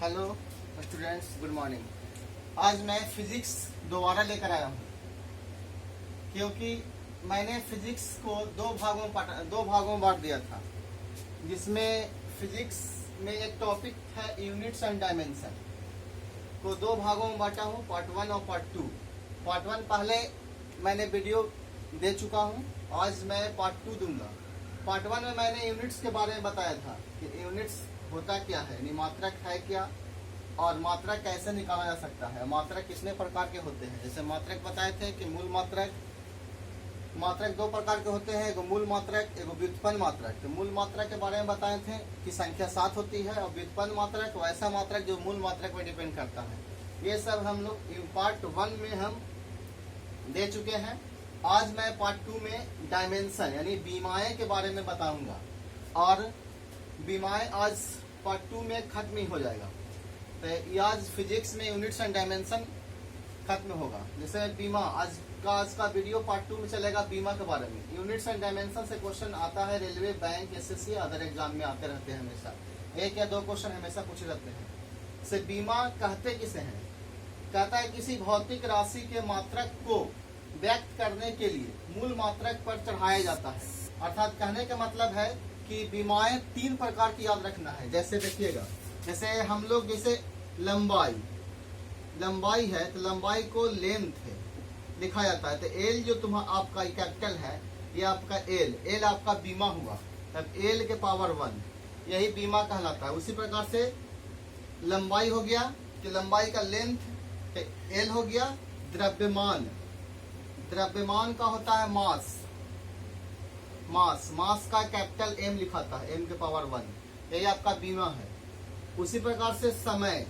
Hello students, good morning. आज मैं physics दोबारा लेकर आया हूँ क्योंकि मैंने फिजिक्स को दो भागों में बांट दिया था, जिसमें फिजिक्स में एक टॉपिक है यूनिट्स एंड डायमेंशन को दो भागों में बांटा हूँ, पार्ट 1 और पार्ट 2। पार्ट 1 पहले मैंने वीडियो दे चुका हूँ, आज मैं पार्ट 2 दूंगा। पार्ट 1 में मैंने यूनिट्स के बारे में बताया था कि यूनिट्स होता क्या है, यानी मात्रक है क्या और मात्रक कैसे निकाला जा सकता है, मात्रक कितने प्रकार के होते हैं। जैसे मात्रक बताए थे कि मूल मात्रक दो प्रकार के होते हैं, एगो मूल मात्रक, एगो व्युत्पन्न मात्रक। तो मूल मात्रक के बारे में बताए थे कि संख्या 7 होती है, और व्युत्पन्न मात्रक वैसा मात्रक जो मूल मात्रक पर डिपेंड करता है। ये सब हम लोग पार्ट 1 में हम दे चुके हैं। आज मैं पार्ट 2 में डायमेंशन यानी बीमाएं के बारे में बताऊंगा, और बीमाएं आज पार्ट 2 में खत्म ही हो जाएगा। तो आज फिजिक्स में यूनिट्स एंड डायमेंशन खत्म होगा। जैसे बीमा आज का वीडियो पार्ट 2 में चलेगा बीमा के बारे में। यूनिट्स एंड डायमेंशन से क्वेश्चन आता है, railway, bank, SSC, other exam में आते रहते हैं हमेशा। 1 या 2 क्वेश्चन हमेशा पूछे रहते हैं। से बीमा कहते किसे हैं? कहता है किसी भौतिक राशि के मात्रक को व्यक्त करने के लिए मूल मात्रक पर चढ़ाया जाता है। अर्थात कहने का मतलब है कि बीमाएं 3 प्रकार की याद रखना है। जैसे देखिएगा, जैसे हम लोग जैसे लंबाई है तो लंबाई को लेंथ लिखा जाता है। तो एल जो आपका कैपिटल है, ये आपका एल आपका बीमा हुआ, तब एल के पावर 1 यही बीमा कहलाता है। उसी प्रकार से लंबाई हो गया कि लंबाई का लेंथ एल हो गया। द्रव्यमान का होता है मास का कैपिटल एम लिखाता है, एम के पावर 1, यही आपका बीमा है। उसी प्रकार से समय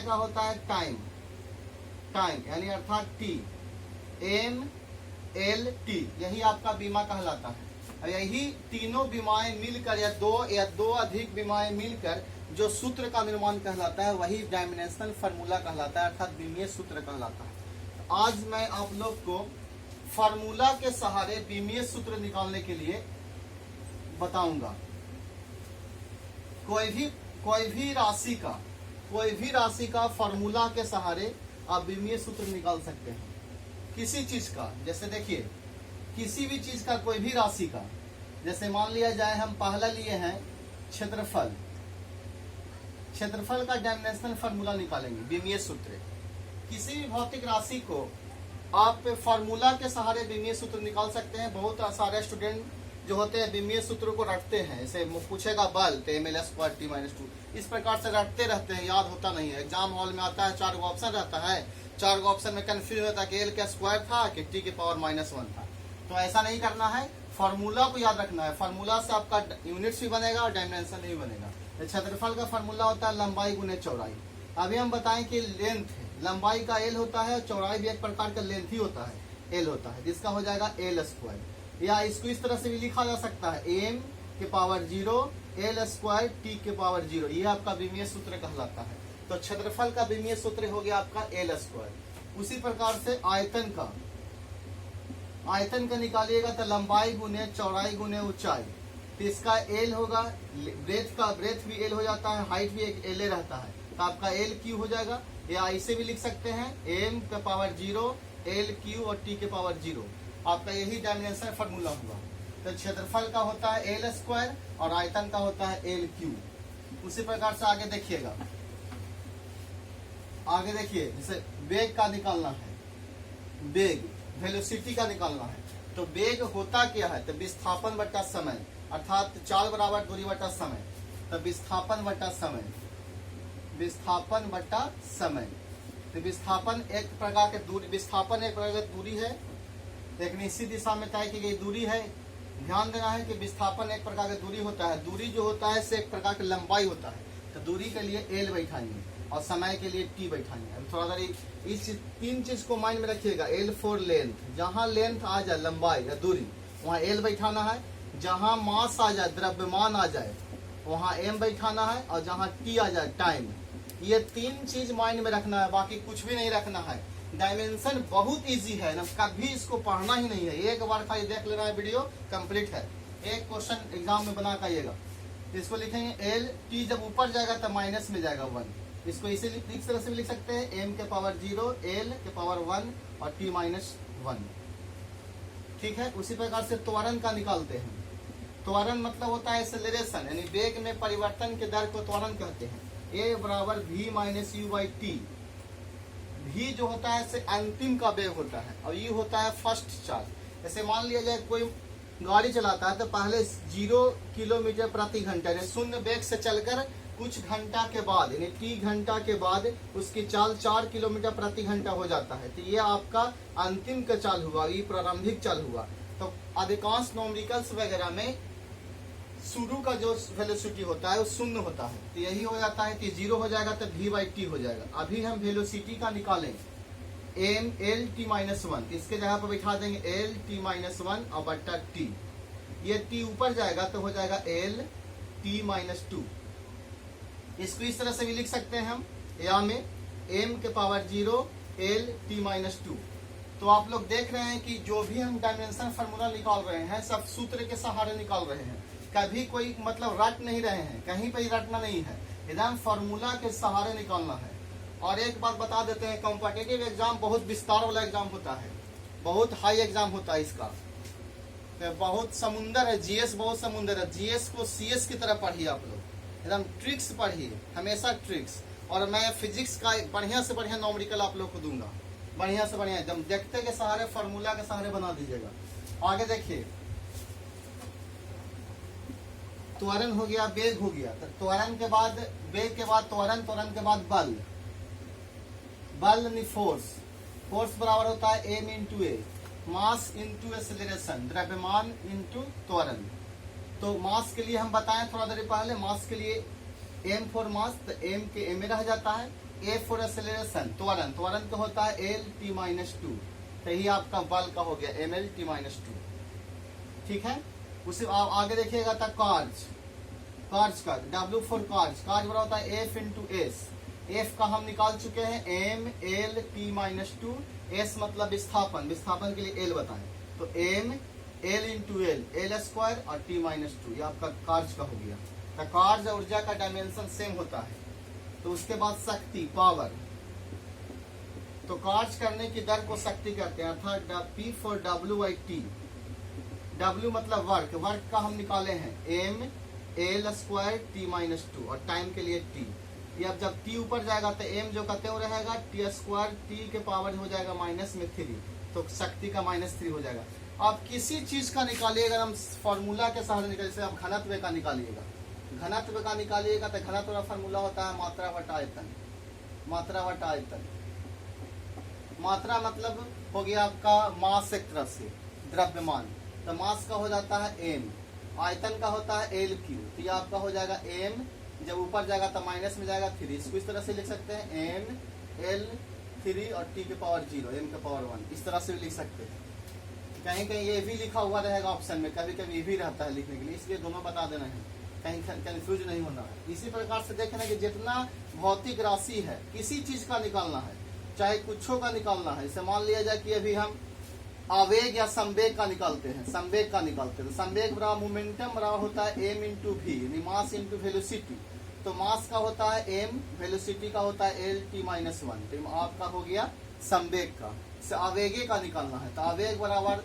का होता है टाइम यानी अर्थात टी, एम एल टी, यही आपका बीमा कहलाता है। और यही तीनों बीमाएं मिलकर या दो अधिक बीमाएं मिलकर जो सूत्र का निर्माण कहलाता है, वही डायमेंशनल फार्मूला कहलाता है, अर्थात बीमीय सूत्र कहलाता है। आज मैं आप लोग को फार्मूला के सहारे बीमीय सूत्र निकालने के लिए बताऊंगा। कोई भी राशि का फार्मूला के सहारे आप बीमीय सूत्र निकाल सकते हैं। किसी चीज का, जैसे देखिए किसी भी चीज का, कोई भी राशि का, जैसे मान लिया जाए हम पहला लिए हैं क्षेत्रफल का डायमेंशनल फार्मूला निकालेंगे, बीमीय सूत्र। किसी भी भौतिक राशि को आप फार्मूला के सहारे बीमीय सूत्र निकाल सकते हैं। बहुत सारे स्टूडेंट जो होते हैं बीमीय सूत्र को रटते हैं, जैसे पूछेगा बल तो ml² t-2, इस प्रकार से रटते रहते हैं, याद होता नहीं है। एग्जाम हॉल में आता है, 4 गो ऑप्शन रहता है, 4 गो ऑप्शन में कंफ्यूज होता है कि एल का स्क्वायर था कि टी के पावर -1 था। तो ऐसा नहीं करना है, फार्मूला को याद रखना है। फार्मूला से आपका यूनिट्स भी बनेगा और डायमेंशन भी बनेगा। क्षेत्रफल का फार्मूला होता है लंबाई गुने चौड़ाई। अभी हम बताएं कि लेंथ, लंबाई का एल होता है, चौड़ाई भी एक प्रकार का लेंथ ही होता है, एल होता है, जिसका हो जाएगा l²। या इसको इस तरह से भी लिखा जा सकता है, m के पावर 0 l² t के पावर 0, ये आपका बीमीय सूत्र कहलाता है। तो क्षेत्रफल का बीमीय सूत्र हो गया आपका l²। उसी प्रकार से आयतन का निकालिएगा तो लंबाई गुने चौड़ाई गुने ऊंचाई, तो इसका एल होगा। ब्रेथ भी एल हो जाता है, हाइट भी एक एल रहता है, तो आपका एल क्यू हो जाएगा। या ऐसे भी लिख सकते हैं, m के पावर 0 l क्यू और t के पावर 0, आपका यही डायमेंशन फार्मूला हुआ। तो क्षेत्रफल का होता है l² और आयतन का होता है l क्यू। उसी प्रकार से आगे देखिए, जैसे वेग का निकालना है, वेलोसिटी का निकालना है। तो वेग होता क्या है? तो विस्थापन बटा समय, अर्थात चाल बराबर दूरी बटा समय। तो विस्थापन बटा समय। तो विस्थापन एक प्रकार की दूरी है, एक निश्चित दिशा में तय की गई दूरी है। ध्यान देना है कि विस्थापन एक प्रकार की दूरी होता है, दूरी जो होता है से एक प्रकार की लंबाई होता है। तो दूरी के लिए एल बैठाएंगे और समय के लिए टी बैठाएंगे। अब थोड़ा सा इस 3 चीज को माइंड में रखिएगा। एल फॉर लेंथ, जहाँ लेंथ आ जाए लंबाई या दूरी, वहाँ एल बैठाना है। जहाँ मास आ जाए, द्रव्यमान आ जाए, वहाँ एम बैठाना है। और जहाँ टी आ जाए, टाइम, ये 3 चीज माइंड में रखना है, बाकी कुछ भी नहीं रखना है। डायमेंशन बहुत इजी है ना, कभी इसको पढ़ना ही नहीं है, एक बार खाली देख लेना है, वीडियो कंप्लीट है। एक क्वेश्चन एग्जाम में बना के आइएगा। इसको लिखेंगे एल टी, जब ऊपर जाएगा तो माइनस में जाएगा 1। इसको इस तरह से भी लिख सकते हैं m के पावर 0 l के पावर 1 और t माइनस 1। ठीक है, उसी प्रकार से त्वरण का निकालते हैं। त्वरण मतलब होता है एक्सेलरेशन, यानी वेग में परिवर्तन के दर को त्वरण कहते हैं। a बराबर v minus you by T. v जो होता है से अंतिम का वेग होता है और u होता है फर्स्ट चार्ज। जैसे मान लिया जाए कोई गाड़ी चलाता है तो पहले 0 किलोमीटर प्रति घंटा यानी शून्य वेग से चलकर कुछ घंटा के बाद यानी t घंटा के बाद उसकी चाल 4 किलोमीटर प्रति घंटा हो जाता है। तो ये आपका अंतिम का चाल हुआ, ये प्रारंभिक चाल हुआ। तो अधिकांश न्यूमेरिकल्स वगैरह में शुरू का जो वेलोसिटी होता है वो शून्य होता है। तो यही हो जाता है कि 0 हो जाएगा तो v बाई टी हो जाएगा। अभी हम वेलोसिटी का निकालें एम एल टी माइनस 1, इसके जगह पर बैठा देंगे एल टी माइनस 1 और बट्टा टी। ये टी ऊपर जाएगा तो हो जाएगा एल टी माइनस 2। इसको इस तरह से भी लिख सकते हैं हम, या में m के पावर 0 l t माइनस 2। तो आप लोग देख रहे हैं कि जो भी हम डायमेंशन फार्मूला निकाल रहे हैं सब सूत्र के सहारे निकाल रहे हैं। कभी कोई मतलब रट नहीं रहे हैं, कहीं पर रटना नहीं है, एकदम फार्मूला के सहारे निकालना है। और एक बात बता देते हैं, कॉम्पिटिटिव एग्जाम बहुत विस्तार वाला एग्जाम होता है, बहुत हाई एग्जाम होता है इसका। तो बहुत समुंदर है, जीएस बहुत समुंदर है। जीएस को सीएस की तरह पढ़िए आप लोग, एकदम ट्रिक्स पढ़िए, हमेशा ट्रिक्स। और मैं फिजिक्स का बढ़िया से बढ़िया न्यूमेरिकल आप लोग को दूंगा, बढ़िया से बढ़िया, एकदम देखते के सहारे फार्मूला के सहारे बना दीजिएगा। आगे देखिए, त्वरण हो गया, वेग हो गया। तो त्वरण के बाद वेग के बाद त्वरण, त्वरण के बाद बल, बल यानी फोर्स। फोर्स बराबर होता है m इंटू ए, मास इंटू एक्सेलरेशन, द्रव्यमान इंटू त्वरण। तो मास के लिए हम बताएं थोड़ा देर पहले, मास के लिए m फॉर मास, तो m के m में रह जाता है। a फॉर एक्सेलरेशन, त्वरण, त्वरण का होता है l t माइनस 2। तो यही आपका बल का हो गया ml t माइनस 2। ठीक है, उसे आप आगे देखिएगा था कार्ज, कार्ज का w फॉर कार्ज, कार्ज बराबर होता है f इंटू एस। f का हम निकाल चुके हैं m l t minus 2, s मतलब विस्थापन, विस्थापन के लिए l बताएं तो m l into L square और t माइनस 2, ये आपका कार्ज का हो गया। तो कार्ज और ऊर्जा का डायमेंशन सेम होता है। तो उसके बाद शक्ति, पावर, तो कार्ज करने की दर को शक्ति कहते हैं, अर्थात p for w by T. w मतलब वर्क, वर्क का हम निकाले हैं m l square t minus 2 और टाइम के लिए t। ये अब जब t ऊपर जाएगा तो m जो कहते हो रहेगा t स्क्वायर t के पावर हो जाएगा माइनस में 3, तो शक्ति का -3 हो जाएगा। आप किसी चीज का निकालिएगा हम फॉर्मूला के सहारे निकालिए, जैसे आप घनत्व का निकालिएगा, घनत्व का निकालिएगा तो घनत्व का फॉर्मूला होता है मात्रा बटा आयतन, मात्रा बटा आयतन। मात्रा मतलब हो गया आपका मास एक तरफ से, द्रव्यमान, तो मास का हो जाता है m, आयतन का होता है l क्यू। तो ये आपका हो जाएगा m, जब ऊपर जाएगा तो माइनस में जाएगा 3। इसको इस तरह से लिख सकते हैं m l 3 और t के पावर 0 m के पावर 1, इस तरह से भी लिख सकते हैं। कहीं कहीं ये भी लिखा हुआ रहेगा ऑप्शन में, कभी कभी ये भी रहता है लिखने के लिए, इसलिए दोनों बता देना है, कहीं कंफ्यूज नहीं होना है। इसी प्रकार से देखना कि जितना भौतिक राशि है, किसी चीज का निकालना है, चाहे कुछों का निकालना है। जैसे मान लिया जाए कि अभी हम आवेग या संवेग का निकालते हैं, संवेग का निकालते हैं, तो संवेग बराबर मोमेंटम बराबर होता है m इंटू वी, यानी मास इंटू वेलोसिटी। तो मास का होता है m, वेलोसिटी का होता है l t माइनस 1। तो आपका हो गया संवेग का। से आवेगे का निकालना है, तो आवेग बराबर,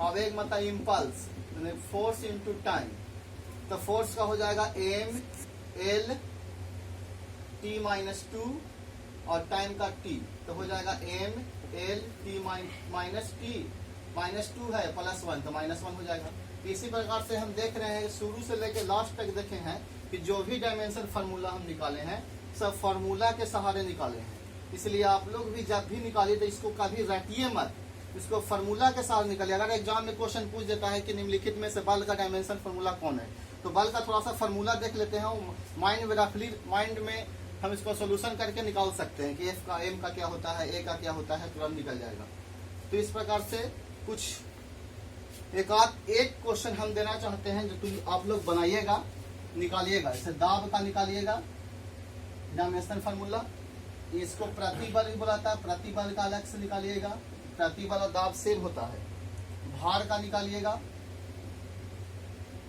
आवेग मतलब इम्पल्स, फोर्स इंटू टाइम। तो फोर्स का हो जाएगा m l t माइनस 2 और टाइम का t, तो हो जाएगा m l t minus t, -2 है +1 तो -1 हो जाएगा। इसी प्रकार से हम देख रहे हैं शुरू से लेकर लास्ट तक देखे हैं कि जो भी डायमेंशन फार्मूला हम निकाले हैं सब फार्मूला के सहारे निकाले हैं। इसलिए आप लोग भी जब भी निकालिए तो इसको कभी रटिए मत, इसको फार्मूला के साथ निकालिए। अगर एग्जाम में क्वेश्चन पूछ देता है कि निम्नलिखित में से बल का डायमेंशन फार्मूला कौन है, तो बल का थोड़ा सा फार्मूला देख लेते हैं, माइंड में रख ली, माइंड में हम इसको सोल्यूशन करके निकाल सकते हैं कि एफ का एम का क्या होता है, ए का क्या होता है, तुरंत निकल जाएगा। तो इस प्रकार से कुछ एक क्वेश्चन हम देना चाहते हैं जो तुम आप लोग बनाइएगा, निकालिएगा। जैसे दाब का निकालिएगा डायमेंशन फार्मूला, इसको प्रतिबल भी बुलाता है, प्रतिबल का अलग से निकालिएगा, प्रतिबल और दाब सेम होता है। भार का निकालिएगा,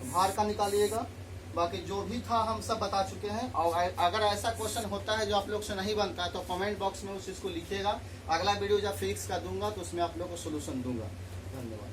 भार का निकालिएगा, बाकी जो भी था हम सब बता चुके हैं। और अगर ऐसा क्वेश्चन होता है जो आप लोग से नहीं बनता है तो कमेंट बॉक्स में उस चीज़ को लिखिएगा। अगला वीडियो जब फिजिक्स का दूंगा तो उसमें आप लोग को सोल्यूशन दूंगा। धन्यवाद।